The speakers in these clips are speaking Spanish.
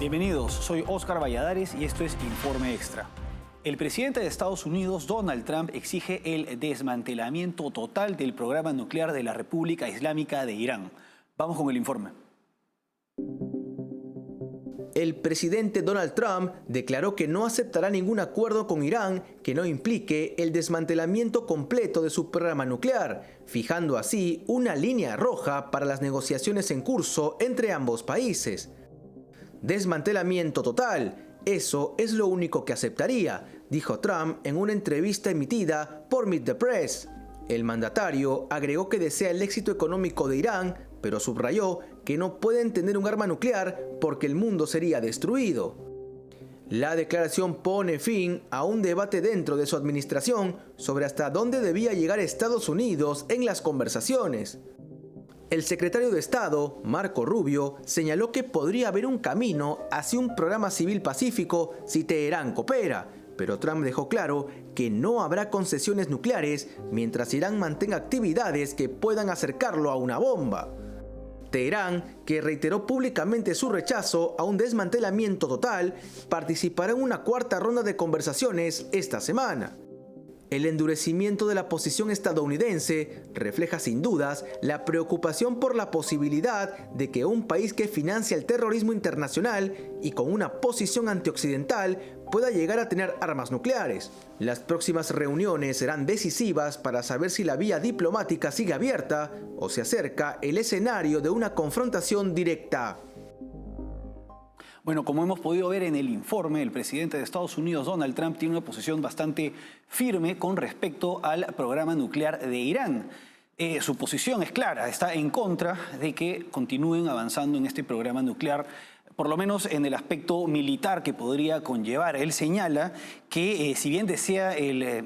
Bienvenidos, soy Óscar Valladares y esto es Informe Extra. El presidente de Estados Unidos, Donald Trump, exige el desmantelamiento total del programa nuclear de la República Islámica de Irán. Vamos con el informe. El presidente Donald Trump declaró que no aceptará ningún acuerdo con Irán que no implique el desmantelamiento completo de su programa nuclear, fijando así una línea roja para las negociaciones en curso entre ambos países. Desmantelamiento total, eso es lo único que aceptaría, dijo Trump en una entrevista emitida por Meet the Press. El mandatario agregó que desea el éxito económico de Irán, pero subrayó que no pueden tener un arma nuclear porque el mundo sería destruido. La declaración pone fin a un debate dentro de su administración sobre hasta dónde debía llegar Estados Unidos en las conversaciones. El secretario de Estado, Marco Rubio, señaló que podría haber un camino hacia un programa civil pacífico si Teherán coopera, pero Trump dejó claro que no habrá concesiones nucleares mientras Irán mantenga actividades que puedan acercarlo a una bomba. Teherán, que reiteró públicamente su rechazo a un desmantelamiento total, participará en una cuarta ronda de conversaciones esta semana. El endurecimiento de la posición estadounidense refleja sin dudas la preocupación por la posibilidad de que un país que financia el terrorismo internacional y con una posición antioccidental pueda llegar a tener armas nucleares. Las próximas reuniones serán decisivas para saber si la vía diplomática sigue abierta o se acerca el escenario de una confrontación directa. Bueno, como hemos podido ver en el informe, el presidente de Estados Unidos, Donald Trump, tiene una posición bastante firme con respecto al programa nuclear de Irán. Su posición es clara, está en contra de que continúen avanzando en este programa nuclear, por lo menos en el aspecto militar que podría conllevar. Él señala que si bien desea el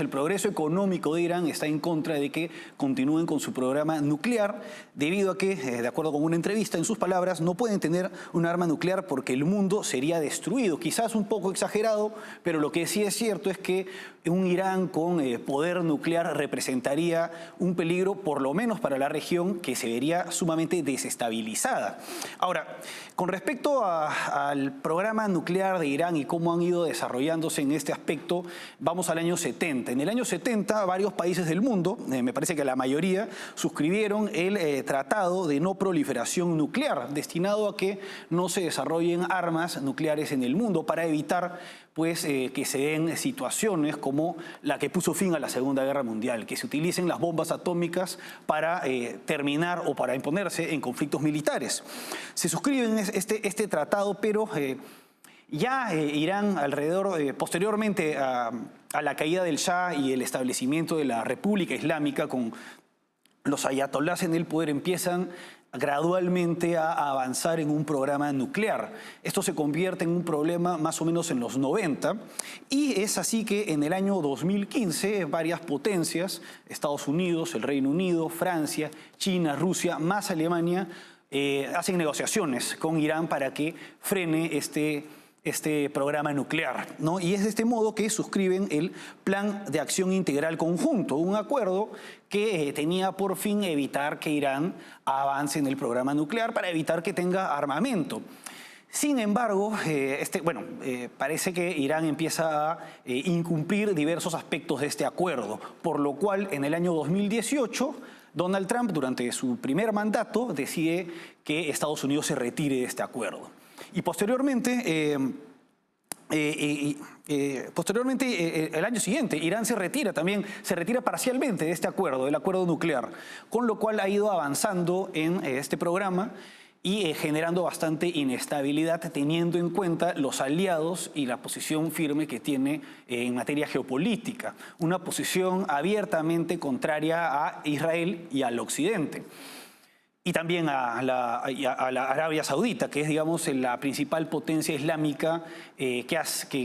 progreso económico de Irán, está en contra de que continúen con su programa nuclear, debido a que, de acuerdo con una entrevista, en sus palabras, no pueden tener un arma nuclear porque el mundo sería destruido. Quizás un poco exagerado, pero lo que sí es cierto es que un Irán con poder nuclear representaría un peligro, por lo menos para la región, que se vería sumamente desestabilizada. Ahora, con respecto al programa nuclear de Irán y cómo han ido desarrollándose en este aspecto, vamos al año 70. En el año 70, varios países del mundo, me parece que la mayoría, suscribieron el Tratado de No Proliferación Nuclear, destinado a que no se desarrollen armas nucleares en el mundo para evitar que se den situaciones como la que puso fin a la Segunda Guerra Mundial, que se utilicen las bombas atómicas para terminar o para imponerse en conflictos militares. Se suscriben este tratado, pero Irán, posteriormente a la caída del Shah y el establecimiento de la República Islámica, con los ayatolás en el poder, empiezan gradualmente a avanzar en un programa nuclear. Esto se convierte en un problema más o menos en los 90, y es así que en el año 2015 varias potencias, Estados Unidos, el Reino Unido, Francia, China, Rusia, más Alemania, hacen negociaciones con Irán para que frene este programa nuclear, ¿no? Y es de este modo que suscriben el Plan de Acción Integral Conjunto, un acuerdo que tenía por fin evitar que Irán avance en el programa nuclear para evitar que tenga armamento. Sin embargo, parece que Irán empieza a incumplir diversos aspectos de este acuerdo, por lo cual en el año 2018 Donald Trump, durante su primer mandato, decide que Estados Unidos se retire de este acuerdo. Y posteriormente, el año siguiente, Irán se retira parcialmente de este acuerdo, del acuerdo nuclear, con lo cual ha ido avanzando en este programa y generando bastante inestabilidad, teniendo en cuenta los aliados y la posición firme que tiene en materia geopolítica, una posición abiertamente contraria a Israel y al Occidente. Y también a la Arabia Saudita, que es, digamos, la principal potencia islámica que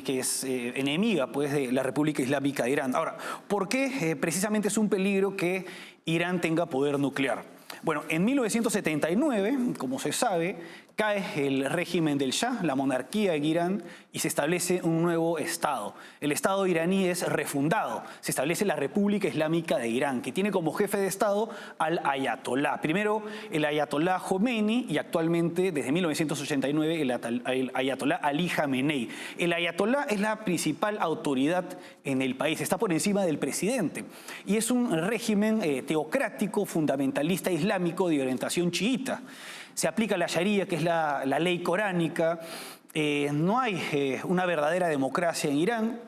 es enemiga, pues, de la República Islámica de Irán. Ahora, ¿por qué precisamente es un peligro que Irán tenga poder nuclear? Bueno, en 1979, como se sabe, cae el régimen del Shah, la monarquía en Irán, y se establece un nuevo Estado. El Estado iraní es refundado. Se establece la República Islámica de Irán, que tiene como jefe de Estado al Ayatolá. Primero el Ayatolá Khomeini y actualmente, desde 1989, el Ayatolá Ali Khamenei. El Ayatolá es la principal autoridad en el país, está por encima del presidente. Y es un régimen teocrático, fundamentalista islámico de orientación chiita. Se aplica la Sharia, que es la ley coránica. No hay una verdadera democracia en Irán.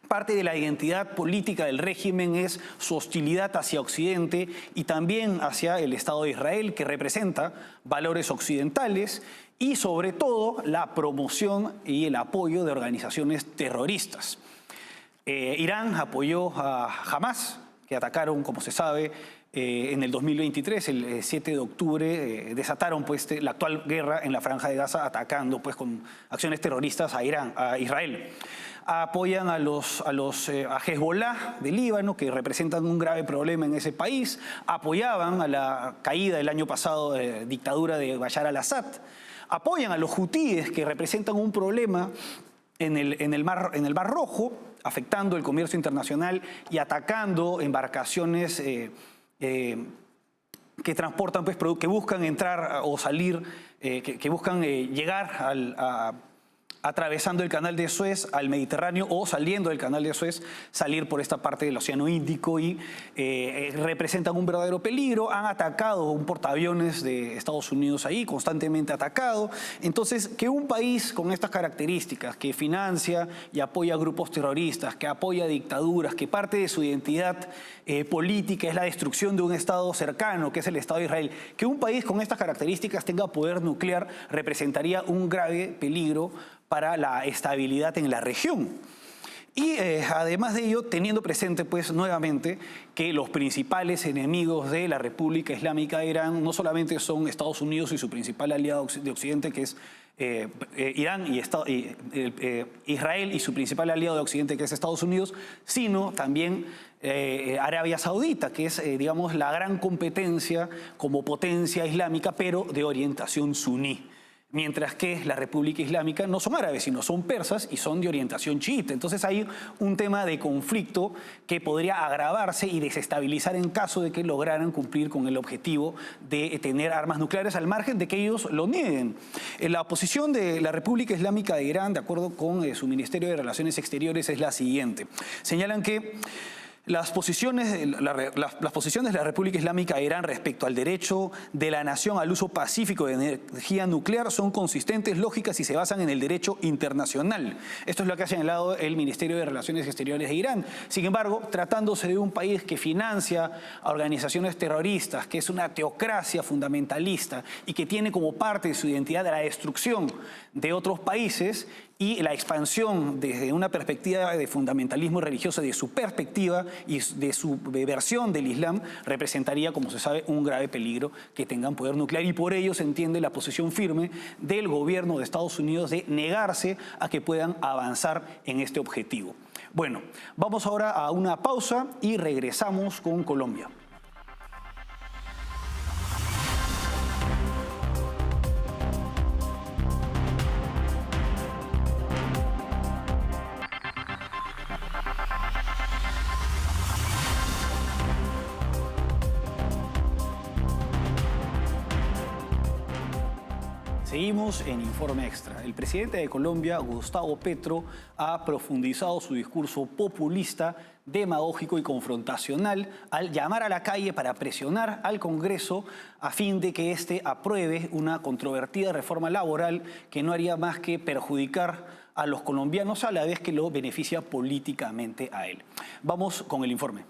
Parte de la identidad política del régimen es su hostilidad hacia Occidente y también hacia el Estado de Israel, que representa valores occidentales, y sobre todo la promoción y el apoyo de organizaciones terroristas. Irán apoyó a Hamas, que atacaron, como se sabe, en el 2023, el 7 de octubre, desataron pues, la actual guerra en la Franja de Gaza, atacando pues, con acciones terroristas a Israel. Apoyan a Hezbollah de Líbano, que representan un grave problema en ese país. Apoyaban a la caída el año pasado de dictadura de Bashar al-Assad. Apoyan a los hutíes, que representan un problema en el Mar Rojo, afectando el comercio internacional y atacando embarcaciones que transportan, pues, que buscan entrar o salir, que buscan llegar atravesando el canal de Suez al Mediterráneo o saliendo del canal de Suez, salir por esta parte del Océano Índico, y representan un verdadero peligro. Han atacado un portaaviones de Estados Unidos ahí, constantemente atacado. Entonces, que un país con estas características, que financia y apoya grupos terroristas, que apoya dictaduras, que parte de su identidad política es la destrucción de un Estado cercano, que es el Estado de Israel, que un país con estas características tenga poder nuclear representaría un grave peligro para la estabilidad en la región. Y además de ello, teniendo presente pues nuevamente que los principales enemigos de la República Islámica de Irán no solamente son Estados Unidos y su principal aliado de Occidente, que es Irán, y Israel y su principal aliado de Occidente, que es Estados Unidos, sino también Arabia Saudita, que es, digamos, la gran competencia como potencia islámica, pero de orientación suní. Mientras que la República Islámica no son árabes, sino son persas y son de orientación chiita. Entonces hay un tema de conflicto que podría agravarse y desestabilizar en caso de que lograran cumplir con el objetivo de tener armas nucleares, al margen de que ellos lo nieguen. La posición de la República Islámica de Irán, de acuerdo con su Ministerio de Relaciones Exteriores, es la siguiente. Señalan que las posiciones de la República Islámica de Irán respecto al derecho de la nación al uso pacífico de energía nuclear son consistentes, lógicas y se basan en el derecho internacional. Esto es lo que ha señalado el Ministerio de Relaciones Exteriores de Irán. Sin embargo, tratándose de un país que financia a organizaciones terroristas, que es una teocracia fundamentalista y que tiene como parte de su identidad la destrucción de otros países y la expansión desde una perspectiva de fundamentalismo religioso, de su perspectiva y de su versión del Islam, representaría, como se sabe, un grave peligro que tengan poder nuclear, y por ello se entiende la posición firme del gobierno de Estados Unidos de negarse a que puedan avanzar en este objetivo. Bueno, vamos ahora a una pausa y regresamos con Colombia. Seguimos en Informe Extra. El presidente de Colombia, Gustavo Petro, ha profundizado su discurso populista, demagógico y confrontacional al llamar a la calle para presionar al Congreso a fin de que éste apruebe una controvertida reforma laboral que no haría más que perjudicar a los colombianos a la vez que lo beneficia políticamente a él. Vamos con el informe.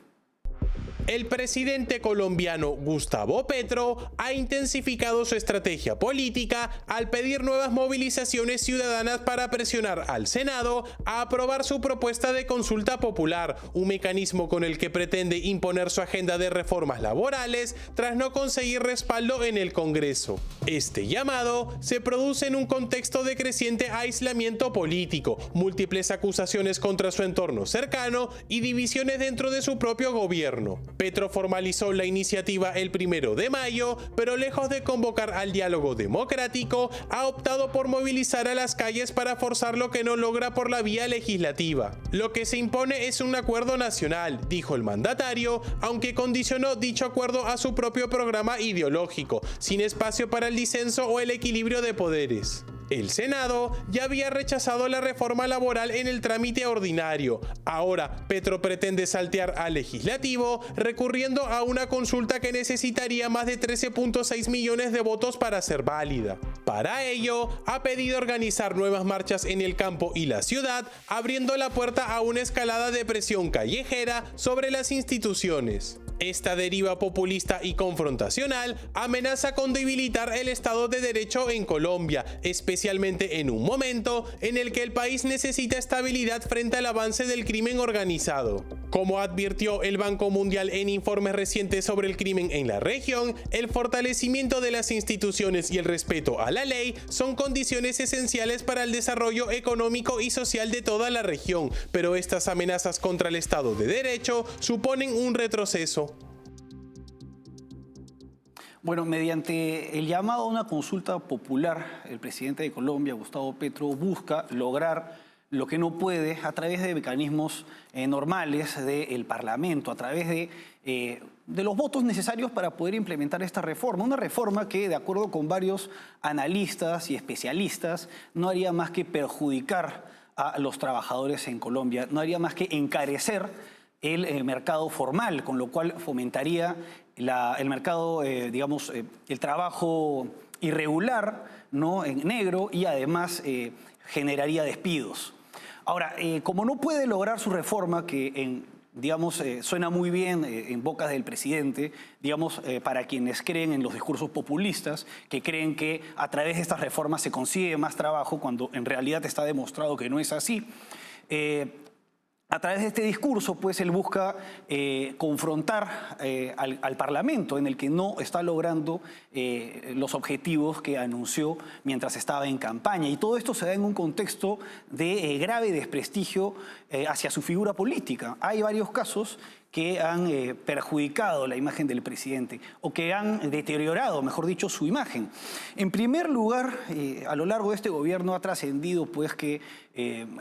El presidente colombiano Gustavo Petro ha intensificado su estrategia política al pedir nuevas movilizaciones ciudadanas para presionar al Senado a aprobar su propuesta de consulta popular, un mecanismo con el que pretende imponer su agenda de reformas laborales tras no conseguir respaldo en el Congreso. Este llamado se produce en un contexto de creciente aislamiento político, múltiples acusaciones contra su entorno cercano y divisiones dentro de su propio gobierno. Petro formalizó la iniciativa el 1 de mayo, pero lejos de convocar al diálogo democrático, ha optado por movilizar a las calles para forzar lo que no logra por la vía legislativa. Lo que se impone es un acuerdo nacional, dijo el mandatario, aunque condicionó dicho acuerdo a su propio programa ideológico, sin espacio para el disenso o el equilibrio de poderes. El Senado ya había rechazado la reforma laboral en el trámite ordinario. Ahora, Petro pretende saltear al legislativo, recurriendo a una consulta que necesitaría más de 13.6 millones de votos para ser válida. Para ello, ha pedido organizar nuevas marchas en el campo y la ciudad, abriendo la puerta a una escalada de presión callejera sobre las instituciones. Esta deriva populista y confrontacional amenaza con debilitar el Estado de Derecho en Colombia, especialmente en un momento en el que el país necesita estabilidad frente al avance del crimen organizado. Como advirtió el Banco Mundial en informes recientes sobre el crimen en la región, el fortalecimiento de las instituciones y el respeto a la ley son condiciones esenciales para el desarrollo económico y social de toda la región, pero estas amenazas contra el Estado de Derecho suponen un retroceso. Bueno, mediante el llamado a una consulta popular, el presidente de Colombia, Gustavo Petro, busca lograr lo que no puede a través de mecanismos normales del Parlamento, a través de los votos necesarios para poder implementar esta reforma. Una reforma que, de acuerdo con varios analistas y especialistas, no haría más que perjudicar a los trabajadores en Colombia, no haría más que encarecer el mercado formal, con lo cual fomentaría el mercado, el trabajo irregular, ¿no?, en negro, y además generaría despidos. Ahora, como no puede lograr su reforma, que suena muy bien en bocas del presidente, para quienes creen en los discursos populistas, que creen que a través de estas reformas se consigue más trabajo, cuando en realidad está demostrado que no es así. A través de este discurso, pues, él busca confrontar al Parlamento, en el que no está logrando los objetivos que anunció mientras estaba en campaña. Y todo esto se da en un contexto de grave desprestigio hacia su figura política. Hay varios casos que han perjudicado la imagen del presidente, o que han deteriorado, mejor dicho, su imagen. En primer lugar, a lo largo de este gobierno ha trascendido, pues, que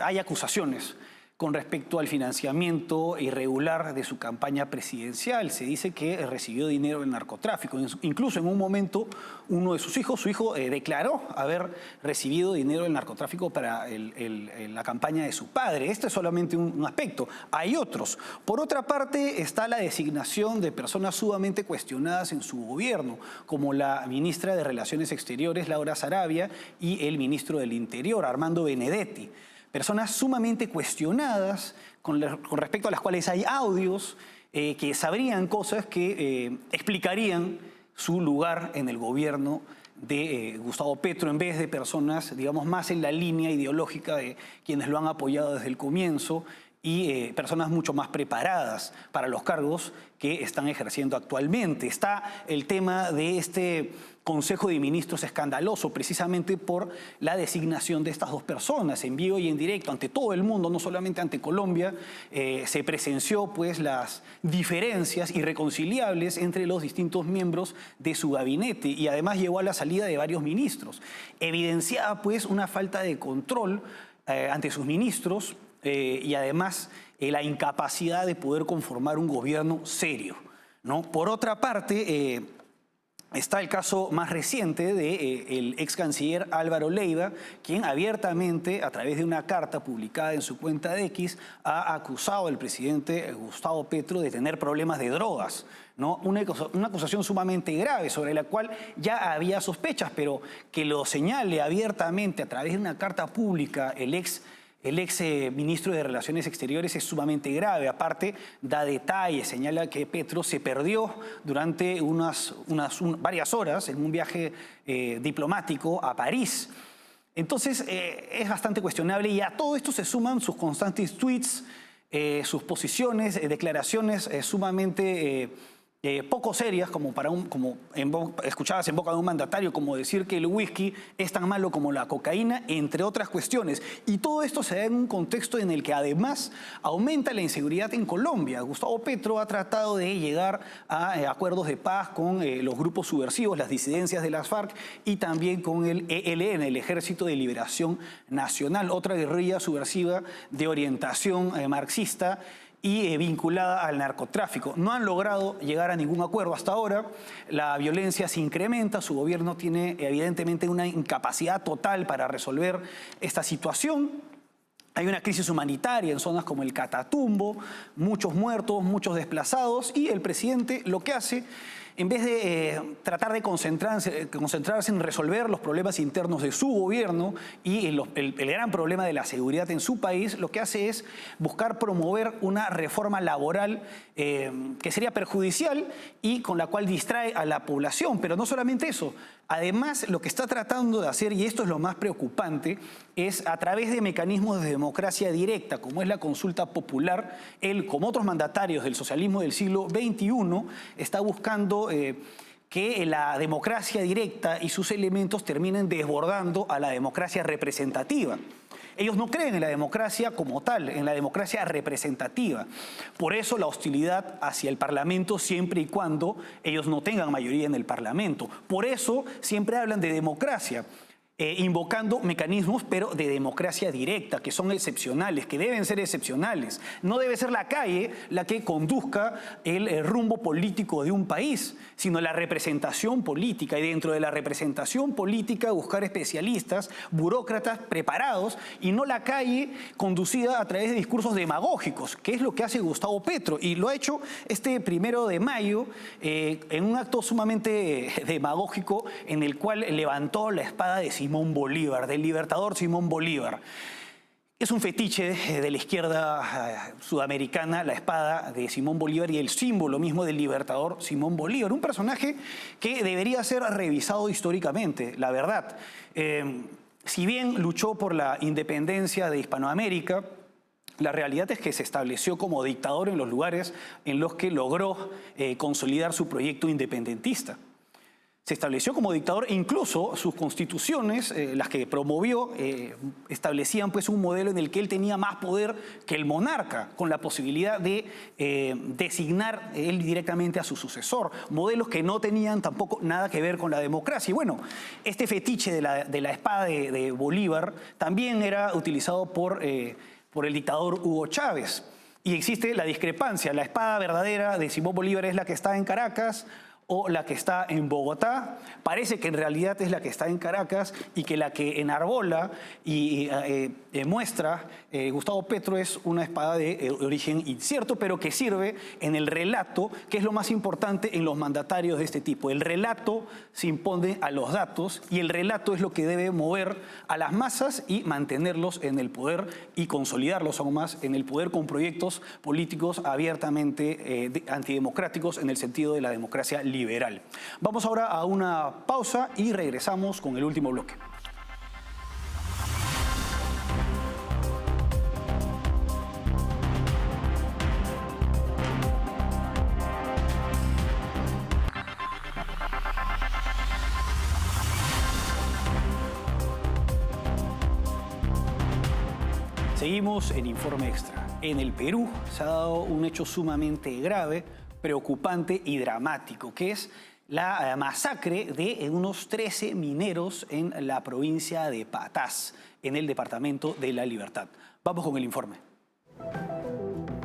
hay acusaciones con respecto al financiamiento irregular de su campaña presidencial. Se dice que recibió dinero del narcotráfico. Incluso en un momento, uno de sus hijos, su hijo, declaró haber recibido dinero del narcotráfico para la campaña de su padre. Este es solamente un aspecto. Hay otros. Por otra parte, está la designación de personas sumamente cuestionadas en su gobierno, como la ministra de Relaciones Exteriores, Laura Sarabia, y el ministro del Interior, Armando Benedetti. Personas sumamente cuestionadas, con respecto a las cuales hay audios que sabrían cosas que explicarían su lugar en el gobierno de Gustavo Petro, en vez de personas, más en la línea ideológica de quienes lo han apoyado desde el comienzo, y personas mucho más preparadas para los cargos que están ejerciendo actualmente. Está el tema de este Consejo de Ministros escandaloso, precisamente por la designación de estas dos personas, en vivo y en directo, ante todo el mundo, no solamente ante Colombia. Se presenció, pues, las diferencias irreconciliables entre los distintos miembros de su gabinete, y además llevó a la salida de varios ministros. Evidenciaba, pues, una falta de control ante sus ministros, y además la incapacidad de poder conformar un gobierno serio, ¿no? Por otra parte, está el caso más reciente del ex canciller Álvaro Leiva, quien abiertamente, a través de una carta publicada en su cuenta de X, ha acusado al presidente Gustavo Petro de tener problemas de drogas, ¿no? Una acusación sumamente grave, sobre la cual ya había sospechas, pero que lo señale abiertamente a través de una carta pública el ex ministro de Relaciones Exteriores es sumamente grave. Aparte, da detalles, señala que Petro se perdió durante varias horas en un viaje diplomático a París. Entonces, es bastante cuestionable, y a todo esto se suman sus constantes tweets, sus posiciones, declaraciones sumamente poco serias, como escuchabas en boca de un mandatario, como decir que el whisky es tan malo como la cocaína, entre otras cuestiones. Y todo esto se da en un contexto en el que además aumenta la inseguridad en Colombia. Gustavo Petro ha tratado de llegar a acuerdos de paz con los grupos subversivos, las disidencias de las FARC y también con el ELN, el Ejército de Liberación Nacional, otra guerrilla subversiva de orientación marxista y vinculada al narcotráfico. No han logrado llegar a ningún acuerdo hasta ahora. La violencia se incrementa, su gobierno tiene evidentemente una incapacidad total para resolver esta situación. Hay una crisis humanitaria en zonas como el Catatumbo, muchos muertos, muchos desplazados, y el presidente lo que hace, en vez de tratar de concentrarse en resolver los problemas internos de su gobierno y el gran problema de la seguridad en su país, lo que hace es buscar promover una reforma laboral que sería perjudicial y con la cual distrae a la población. Pero no solamente eso, además lo que está tratando de hacer, y esto es lo más preocupante, es a través de mecanismos de democracia directa, como es la consulta popular, él, como otros mandatarios del socialismo del siglo XXI, está buscando que la democracia directa y sus elementos terminen desbordando a la democracia representativa. Ellos no creen en la democracia como tal, en la democracia representativa. Por eso la hostilidad hacia el Parlamento siempre y cuando ellos no tengan mayoría en el Parlamento. Por eso siempre hablan de democracia, invocando mecanismos, pero de democracia directa, que son excepcionales, que deben ser excepcionales. No debe ser la calle la que conduzca el rumbo político de un país, sino la representación política. Y dentro de la representación política buscar especialistas, burócratas preparados, y no la calle conducida a través de discursos demagógicos, que es lo que hace Gustavo Petro. Y lo ha hecho este 1 de mayo en un acto sumamente demagógico en el cual levantó la espada de Simón Bolívar, del libertador Simón Bolívar. Es un fetiche de la izquierda sudamericana, la espada de Simón Bolívar y el símbolo mismo del libertador Simón Bolívar. Un personaje que debería ser revisado históricamente, la verdad. Si bien luchó por la independencia de Hispanoamérica, la realidad es que se estableció como dictador en los lugares en los que logró consolidar su proyecto independentista. Se estableció como dictador e incluso sus constituciones, las que promovió, establecían pues un modelo en el que él tenía más poder que el monarca, con la posibilidad de designar él directamente a su sucesor. Modelos que no tenían tampoco nada que ver con la democracia. Y bueno, este fetiche de la espada de Bolívar también era utilizado por el dictador Hugo Chávez. Y existe la discrepancia. La espada verdadera de Simón Bolívar es la que está en Caracas o la que está en Bogotá. Parece que en realidad es la que está en Caracas y que la que enarbola y muestra Gustavo Petro es una espada de origen incierto, pero que sirve en el relato, que es lo más importante en los mandatarios de este tipo. El relato se impone a los datos y el relato es lo que debe mover a las masas y mantenerlos en el poder y consolidarlos aún más en el poder con proyectos políticos abiertamente antidemocráticos en el sentido de la democracia liberal. Vamos ahora a una pausa y regresamos con el último bloque. Seguimos en Informe Extra. En el Perú se ha dado un hecho sumamente grave, preocupante y dramático, que es la masacre de unos 13 mineros en la provincia de Patás, en el departamento de La Libertad. Vamos con el informe.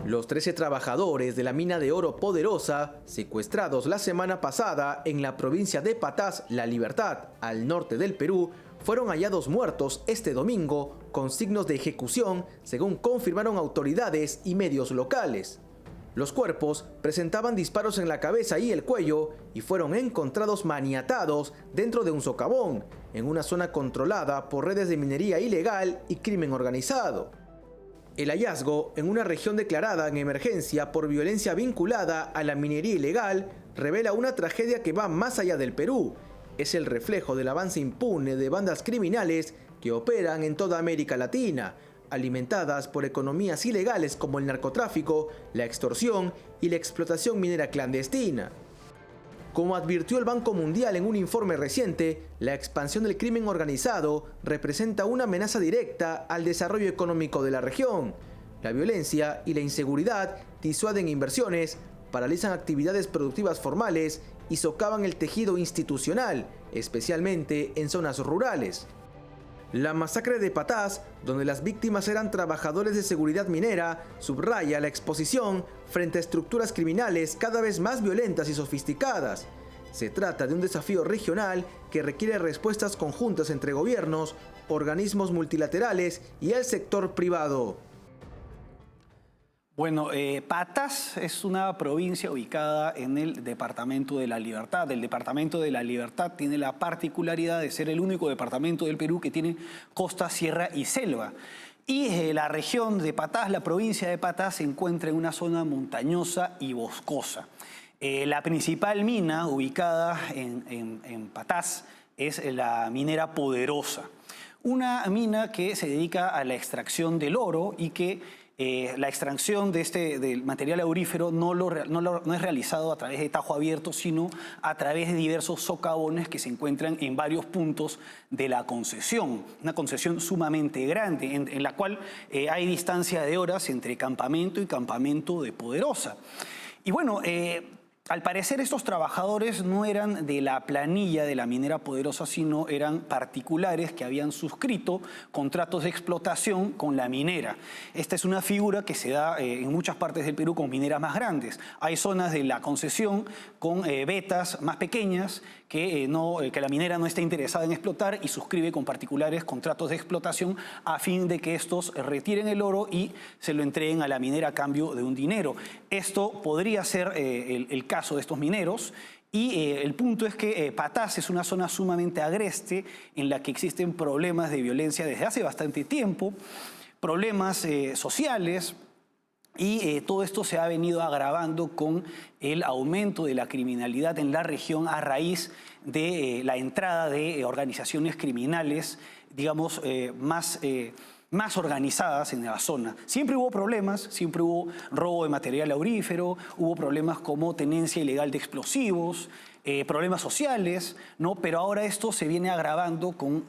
Los 13 trabajadores de la mina de oro Poderosa, secuestrados la semana pasada en la provincia de Patás, La Libertad, al norte del Perú, fueron hallados muertos este domingo con signos de ejecución, según confirmaron autoridades y medios locales. Los cuerpos presentaban disparos en la cabeza y el cuello y fueron encontrados maniatados dentro de un socavón, en una zona controlada por redes de minería ilegal y crimen organizado. El hallazgo, en una región declarada en emergencia por violencia vinculada a la minería ilegal, revela una tragedia que va más allá del Perú. Es el reflejo del avance impune de bandas criminales que operan en toda América Latina, alimentadas por economías ilegales como el narcotráfico, la extorsión y la explotación minera clandestina. Como advirtió el Banco Mundial en un informe reciente, la expansión del crimen organizado representa una amenaza directa al desarrollo económico de la región. La violencia y la inseguridad disuaden inversiones, paralizan actividades productivas formales y socavan el tejido institucional, especialmente en zonas rurales. La masacre de Patás, donde las víctimas eran trabajadores de seguridad minera, subraya la exposición frente a estructuras criminales cada vez más violentas y sofisticadas. Se trata de un desafío regional que requiere respuestas conjuntas entre gobiernos, organismos multilaterales y el sector privado. Bueno, Patás es una provincia ubicada en el Departamento de la Libertad. El Departamento de la Libertad tiene la particularidad de ser el único departamento del Perú que tiene costa, sierra y selva. Y la región de Patás, la provincia de Patás, se encuentra en una zona montañosa y boscosa. La principal mina ubicada en Patás es la minera Poderosa. Una mina que se dedica a la extracción del oro y que la extracción del material aurífero no es realizado a través de tajo abierto, sino a través de diversos socavones que se encuentran en varios puntos de la concesión. Una concesión sumamente grande, en la cual hay distancia de horas entre campamento y campamento de Poderosa. Y bueno, al parecer estos trabajadores no eran de la planilla de la minera Poderosa, sino eran particulares que habían suscrito contratos de explotación con la minera. Esta es una figura que se da en muchas partes del Perú con mineras más grandes. Hay zonas de la concesión con vetas más pequeñas que la minera no está interesada en explotar y suscribe con particulares contratos de explotación a fin de que estos retiren el oro y se lo entreguen a la minera a cambio de un dinero. Esto podría ser el caso de estos mineros. Y el punto es que Patás es una zona sumamente agreste en la que existen problemas de violencia desde hace bastante tiempo, problemas sociales, y todo esto se ha venido agravando con el aumento de la criminalidad en la región a raíz de la entrada de organizaciones criminales, digamos, más organizadas en la zona. Siempre hubo problemas, siempre hubo robo de material aurífero, hubo problemas como tenencia ilegal de explosivos, problemas sociales, ¿no? Pero ahora esto se viene agravando con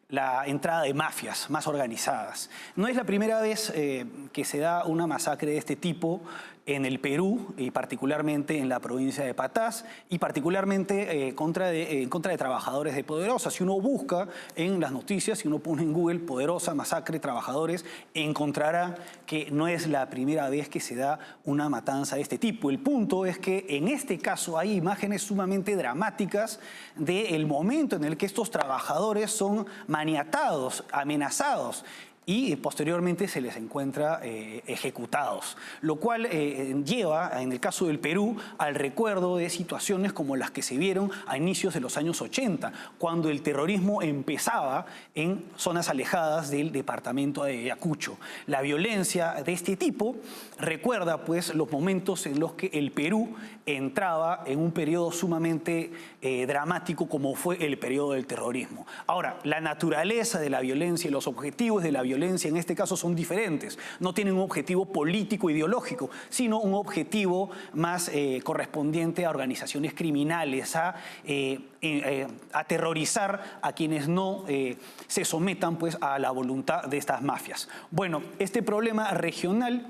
la entrada de mafias más organizadas. No es la primera vez que se da una masacre de este tipo en el Perú, y particularmente en la provincia de Patás, y particularmente en contra de trabajadores de Poderosa. Si uno busca en las noticias, si uno pone en Google Poderosa, masacre, trabajadores, encontrará que no es la primera vez que se da una matanza de este tipo. El punto es que en este caso hay imágenes sumamente dramáticas del momento en el que estos trabajadores son maniatados, amenazados, y posteriormente se les encuentra ejecutados, lo cual lleva, en el caso del Perú, al recuerdo de situaciones como las que se vieron a inicios de los años 80, cuando el terrorismo empezaba en zonas alejadas del departamento de Ayacucho. La violencia de este tipo recuerda pues los momentos en los que el Perú entraba en un periodo sumamente dramático como fue el periodo del terrorismo. Ahora, la naturaleza de la violencia y los objetivos de la violencia en este caso son diferentes. No tienen un objetivo político ideológico, sino un objetivo más correspondiente a organizaciones criminales, a aterrorizar a quienes no se sometan pues a la voluntad de estas mafias. Bueno, este problema regional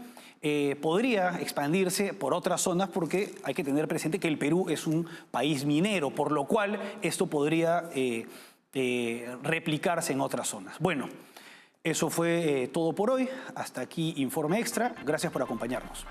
podría expandirse por otras zonas porque hay que tener presente que el Perú es un país minero, por lo cual esto podría replicarse en otras zonas. Bueno, eso fue todo por hoy. Hasta aquí Informe Extra. Gracias por acompañarnos.